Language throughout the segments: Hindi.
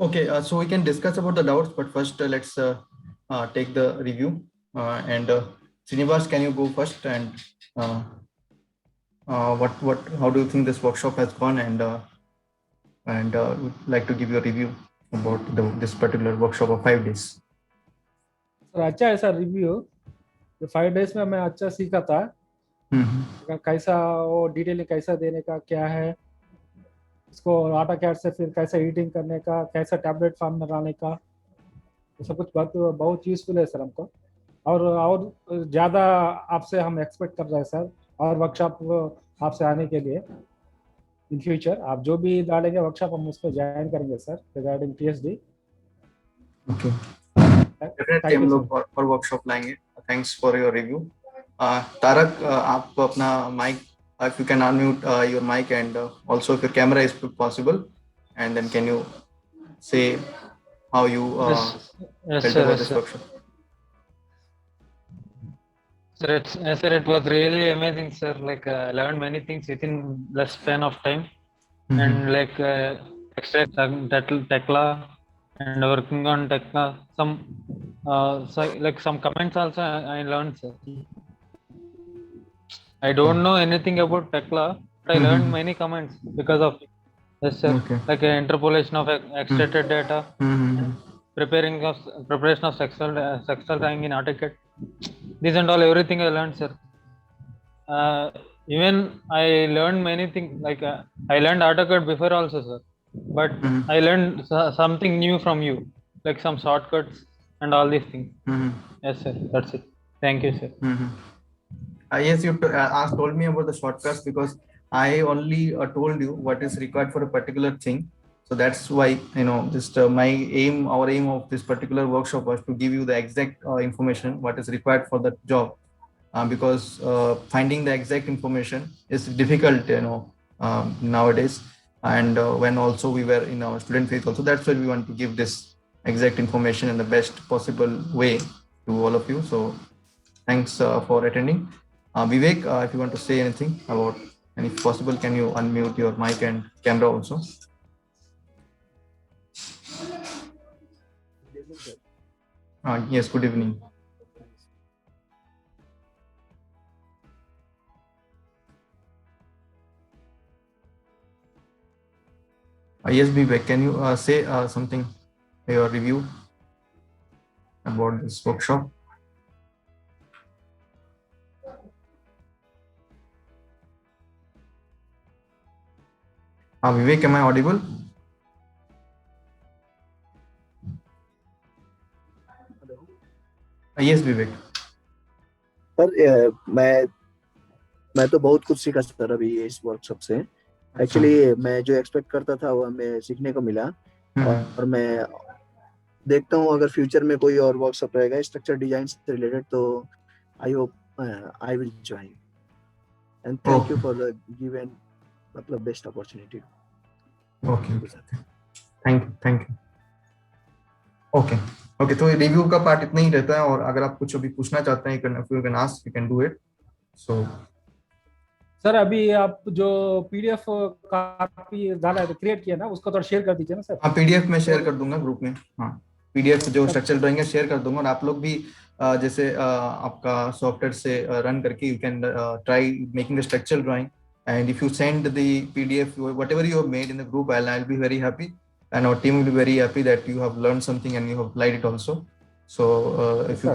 Okay, so we can discuss about the doubts, but first let's take the review. And Srinivas, can you go first? And uh, how do you think this workshop has gone? And would like to give you a review about this particular workshop of 5 days. Sir अच्छा है सर रिव्यू। 5 डेज में मैं अच्छा सीखा था। Mm-hmm. कैसा वो डिटेलिंग कैसा देने का क्या है, इसको आटा कैट से फिर कैसा हीटिंग करने का, कैसा टैबलेट फॉर्म में लाने का, ये सब कुछ बहुत बहुत यूजफुल है सर हमको। और ज़्यादा आपसे हम एक्सपेक्ट कर रहे हैं सर, और वर्कशॉप आपसे आने के लिए इन फ्यूचर आप जो भी डालेंगे वर्कशॉप हम उस पर ज्वाइन करेंगे sir regarding PhD। Okay. Definitely thank हम यू सर। लोग और वर्कशॉप लाएंगे। Thanks for your review. Tarak, आप अपना mic, if you can unmute your mic, and also if your camera is possible, and then can you say how you Yes, yes, felt sir, about yes, this sir. workshop? Sir, it was really amazing, sir. Like, I learned many things within less span of time, and like extract Tekla and working on Tekla. Like some comments also I learned, sir. I don't know anything about Tekla, but I learned many comments because of it. Yes, sir. Okay. Like interpolation of extracted data, and preparation of sexual tying in AutoCAD. This and all everything I learned, sir. Even I learned many things. Like I learned AutoCAD before also, sir. But I learned something new from you, like some shortcuts and all these things. Yes, sir. That's it. Thank you, sir. Yes, you told me about the shortcuts because I only told you what is required for a particular thing. So that's why, just our aim of this particular workshop was to give you the exact information what is required for the job. Because finding the exact information is difficult, nowadays. And when also we were in our student phase also, that's why we want to give this exact information in the best possible way to all of you. So thanks for attending. Vivek, if you want to say anything about, and if possible, can you unmute your mic and camera also? Yes, good evening. Yes, Vivek, can you say something, your review about this workshop? Vivek, am I audible? Yes, Vivek. Sir मैं तो बहुत कुछ सीखा सर अभी इस वर्कशॉप से। एक्चुअली मैं जो एक्सपेक्ट करता था वो हमें सीखने को मिला, और मैं देखता हूँ अगर फ्यूचर में कोई और वर्कशॉप रहेगा स्ट्रक्चर डिजाइन से रिलेटेड तो I hope I will join, and thank you for the given मतलब best opportunity. Okay, thank you. Okay, तो रिव्यू का पार्ट इतना ही रहता है, और अगर आप कुछ अभी पूछना चाहते हैं you can ask, you can do it. So sir अभी आप जो PDF कॉपी डाला है क्रिएट किया ना, उसको थोड़ा शेयर कर दीजिए ना सर। हाँ, PDF में शेयर कर दूंगा ग्रुप में। हाँ, PDF जो स्ट्रक्चर ड्राइंग है शेयर कर दूंगा, और आप लोग भी जैसे आपका सॉफ्टवेयर से रन करके you can try making the structure drawing, and if you send the PDF whatever you have made in the group, I'll be very happy, and our team will be very happy that you have learned something and you have applied it also. So if you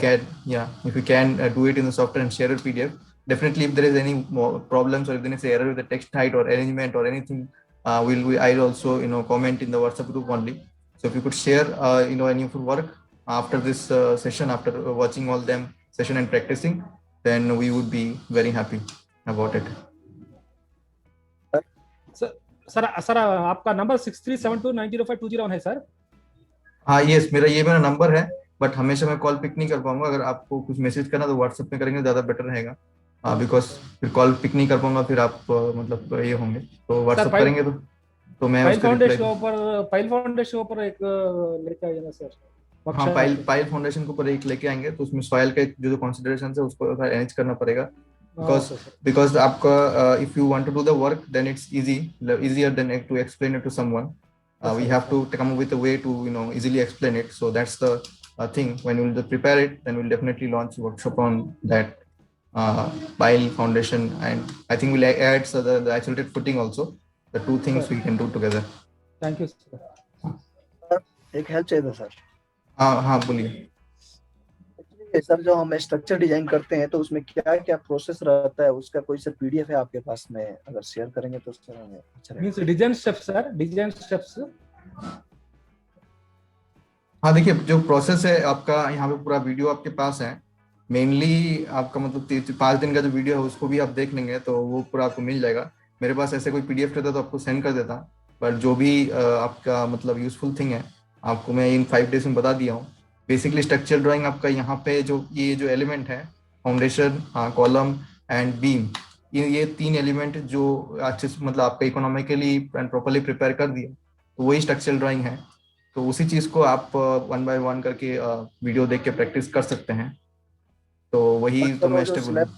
can do it in the software and share a PDF, definitely if there is any more problems, or if there is an error with the text height or arrangement or anything, I'll also comment in the WhatsApp group only. So if you could share any of your work after this session, after watching all them session and practicing, then we would be very happy about it. Sir आपका नंबर 6372905201 है सर। हाँ, यस, मेरा नंबर है, बट हमेशा मैं कॉल पिक नहीं कर पाऊंगा। अगर आपको कुछ मैसेज करना तो व्हाट्सएप में करेंगे, ज्यादा बेटर रहेगा, बिकॉज फिर कॉल पिक नहीं कर पाऊंगा, फिर आप मतलब ये होंगे, तो व्हाट्सएप करेंगे तो मैं पाइल फाउंडेशन के ऊपर एक लेके आइए ना सर। हाँ, पाइल फाउंडेशन के ऊपर एक लेके आएंगे, तो उसमें सॉइल का जो कंसीडरेशन है उसको अरेंज करना पड़ेगा, because आपका if you want to do the work then it's easier than to explain it to someone, Yes, we sir, have yes, to come up with a way to easily explain it. So that's the thing. When we will prepare it, then we'll definitely launch workshop on that pile foundation, and I think we'll add so the isolated footing also. The two things sir. we can do together. Thank you, sir. एक हेल्प चाहिए था सर। हाँ हाँ बोलिए। सर जो हम स्ट्रक्चर डिजाइन करते हैं तो उसमें क्या क्या प्रोसेस रहता है, उसका कोई सर पीडीएफ है आपके पास में, अगर शेयर करेंगे तो सर हमें अच्छा मीन्स रहेगा। Design steps sir, design steps. हाँ देखिए, जो प्रोसेस है आपका यहाँ पे पूरा वीडियो आपके पास है। मेनली आपका मतलब 5 दिन का जो वीडियो है उसको भी आप देख लेंगे तो वो पूरा आपको मिल जाएगा। मेरे पास ऐसे कोई पीडीएफ रहता तो आपको सेंड कर देता, पर जो भी आपका मतलब यूजफुल थिंग है आपको मैं इन 5 डेज में बता दिया हूँ। बेसिकली स्ट्रक्चरल ड्राइंग आपका यहाँ पे ये जो एलिमेंट है, फाउंडेशन, कॉलम एंड बीम, ये 3 एलिमेंट जो अच्छे से मतलब आपका इकोनॉमिकली एंड प्रॉपरली प्रिपेयर कर दिया तो वही स्ट्रक्चरल ड्राइंग है। तो उसी चीज को आप 1 बाय 1 करके वीडियो देख के प्रैक्टिस कर सकते हैं। तो वही बट तो सर मैं वो जो स्टेप बोलूँ। स्लैब,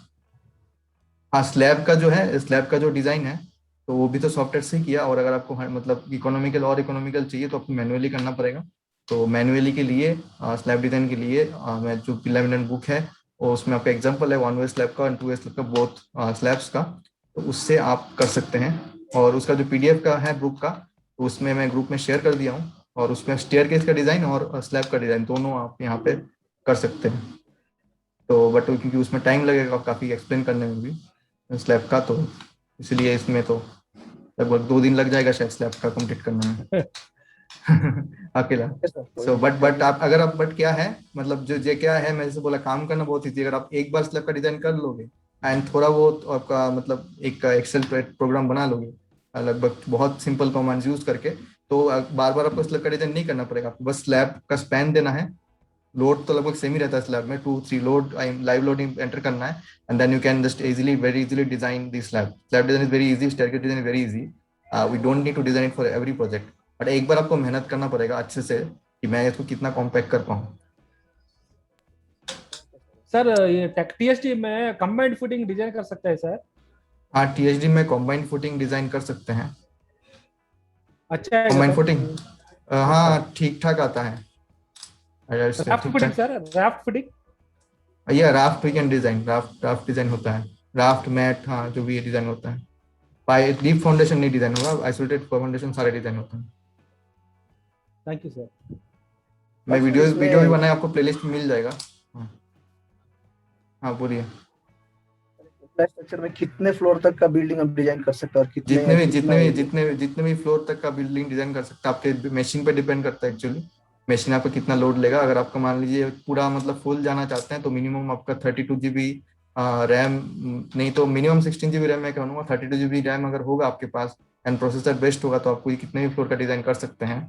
हाँ, स्लैब का जो है, स्लैब का जो डिजाइन है तो वो भी तो सॉफ्टवेयर से ही किया, और अगर आपको मतलब इकोनॉमिकल और इकोनॉमिकल चाहिए तो आपको मैन्युअली करना पड़ेगा। तो मैन्युअली के लिए स्लैब डिजाइन के लिए मैं जो पिलामिनन बुक है और उसमें आपका एग्जांपल है 1 वे स्लैब का एंड 2 वे स्लैब का, बोथ स्लैब्स का, तो उससे आप कर सकते हैं। और उसका जो पीडीएफ का है बुक का, तो उसमें मैं ग्रुप में शेयर कर दिया हूँ, और उसमें स्टेयरकेस का डिजाइन और स्लैब का डिजाइन दोनों आप यहाँ पे कर सकते हैं। तो बट क्योंकि उसमें टाइम लगेगा काफी एक्सप्लेन करने में भी स्लैब का, तो इसलिए इसमें तो लगभग 2 दिन लग जाएगा शायद स्लैब का कंप्लीट करने में अकेला। सर कोई सो नहीं, बट आप अगर आप बट क्या है मतलब जो ये क्या है, मैं जैसे बोला काम करना बहुत ईजी। अगर आप एक बार स्लैब का डिजाइन कर लोगे एंड थोड़ा बहुत आपका मतलब एक एक्सेल प्रोग्राम बना लोगे लगभग बहुत सिंपल कमांड्स यूज करके, तो बार बार आपको स्लैब का डिजाइन नहीं करना पड़ेगा। आपको बस स्लैब का स्पैन देना है। लोड तो लगभग सेम ही रहता है स्लैब में, 2-3 लोड लाइव लोडिंग एंटर करना है, and then you can just easily very easily design the slab. Slab design is very easy, staircase design is very easy. We don't need to design for every project, but एक बार आपको मेहनत करना पड़ेगा अच्छे से कि मैं इसको कितना कॉम्पैक्ट कर पाऊँ। सर ये टीएसडी में कंबाइंड फुटिंग डिजाइन कर सकता है सर? हाँ, टीएचडी में कॉम्बाइंड फुटिंग डिजाइन कर सकते हैं। अच्छा है कॉम्बाइंड सर? फुटिंग हाँ ठीक ठाक आता है। Raft footing sir, raft footing. या raft we can design, raft design होता है, राफ्ट मैट, हाँ जो भी डिजाइन होता है। बाय डीप फाउंडेशन नहीं डिजाइन होगा, आइसोलेटेड फाउंडेशन सारे डिजाइन होते हैं। Thank you sir. मैं सर वीडियो इसमें भी बनाया, आपको प्लेलिस्ट में मिल जाएगा। हाँ हाँ बोलिए। स्ट्रक्चर में कितने फ्लोर तक का बिल्डिंग हम डिजाइन कर सकते हैं और कितने जितने भी कितना एरिया? जितने भी फ्लोर तक का बिल्डिंग डिजाइन कर सकते हैं, आपके मशीन पे डिपेंड करता है एक्चुअली। मशीन आपका कितना लोड लेगा। अगर आपका मान लीजिए पूरा मतलब फुल जाना चाहते हैं तो मिनिमम आपका 32 GB रैम, नहीं तो मिनिमम 16 GB रैम मैं कहूँगा। 32 GB रैम अगर होगा आपके पास एंड प्रोसेसर बेस्ट होगा तो आप कितने भी फ्लोर का डिजाइन कर सकते हैं,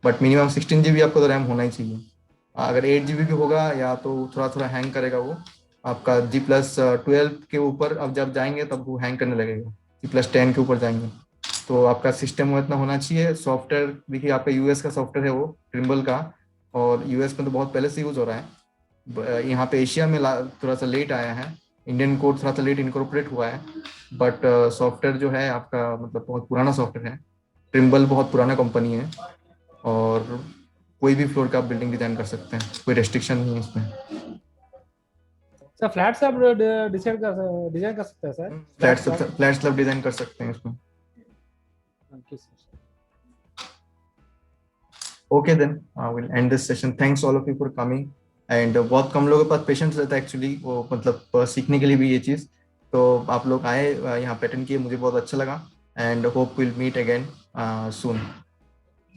बट मिनिमम 16 GB आपको तो रैम होना ही चाहिए। अगर 8 GB भी होगा या तो थोड़ा थोड़ा हैंग करेगा वो आपका। G+12 के ऊपर अब जब जाएंगे तब वो हैंग करने लगेगा, G+10 के ऊपर जाएंगे। तो आपका सिस्टम वो इतना होना चाहिए। सॉफ्टवेयर देखिए, आपका यूएस का सॉफ्टवेयर है वो ट्रिम्बल का, और यूएस में तो बहुत पहले से यूज हो रहा है। यहाँ पे एशिया में थोड़ा सा लेट आया है, इंडियन कोड थोड़ा सा लेट इनकॉर्पोरेट हुआ है, बट सॉफ्टवेयर जो है आपका मतलब बहुत पुराना सॉफ्टवेयर है। ट्रिम्बल बहुत पुराना कंपनी है, और कोई भी फ्लोर का आप बिल्डिंग डिजाइन कर सकते हैं, कोई रेस्ट्रिक्शन नहीं है इसमें। सर फ्लैट सब डिजाइन कर सकते हैं सर? फ्लैट स्लैब डिजाइन कर सकते हैं इसमें। Thank you sir. Okay then will end this session. Thanks all of you for coming. And बहुत कम लोगों के पास पेशेंस रहता है एक्चुअली, वो मतलब सीखने के लिए भी ये चीज़। तो आप लोग आए यहाँ पे अटेंड किए, मुझे बहुत अच्छा लगा, and hope will meet again soon.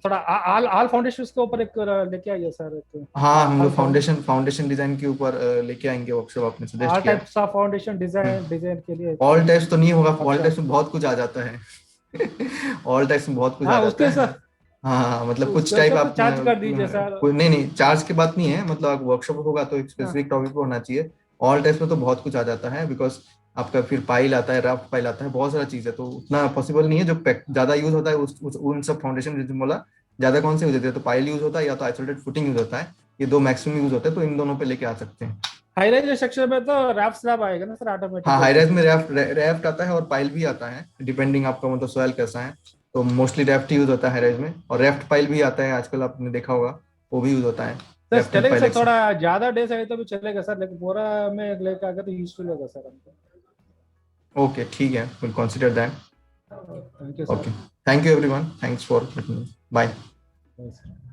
थोड़ा आल फाउंडेशन के ऊपर एक लेके आइए सर एक। हाँ, हम लोग फाउंडेशन डिजाइन के ऊपर लेके आएंगे वर्कशॉप, आपने ऑल सजेस्ट किया। टाइप्स ऑफ फाउंडेशन डिजाइन के लिए। ऑल टाइप्स तो नहीं होगा, ऑल अच्छा। टाइप्स में बहुत कुछ आ जाता है ऑल टाइप्स में बहुत कुछ आ हाँ जाता उसके है। सर, हाँ मतलब कुछ उसके टाइप ऊपर आप चार्ज कर दीजिए सर। कोई नहीं चार्ज की बात नहीं है, मतलब वर्कशॉप होगा तो एक स्पेसिफिक टॉपिक पे होना चाहिए। ऑल टाइप्स में तो बहुत कुछ आ जाता है, बिकॉज आपका फिर पाइल आता है, राफ्ट पाइल आता है, बहुत सारा चीज है, तो उतना पॉसिबल नहीं है। जो ज्यादा यूज होता है उन सब फाउंडेशन जैसे बोला, ज्यादा कौन से यूज होते हैं, तो पाइल यूज होता है या तो आइसोलेटेड फुटिंग यूज होता है, ये 2 मैक्सिमम यूज होते हैं, तो इन दोनों पे लेके आ सकते हैं। हाई राइज स्ट्रक्चर में तो रैप स्लैब आएगा ना सर ऑटोमेटिक? हाँ, हाई राइज में रैफ्ट आता है और पाइल भी आता है, डिपेंडिंग आपका मतलब सॉइल कैसा है। तो मोस्टली रेफ्ट यूज होता है रेज में, और रेफ्ट फाइल भी आता है आजकल, आपने देखा होगा, वो भी यूज होता है। सर रेफ्ट चलेगा फाइल सर, थोड़ा ज्यादा डेज है तो भी चलेगा सर, लेकिन पूरा में लेकर आगे तो यूजफुल होगा सर हमको। ओके, ठीक है, will consider that. Thank you sir. Okay, thank you everyone, thanks for, bye. Yes, sir.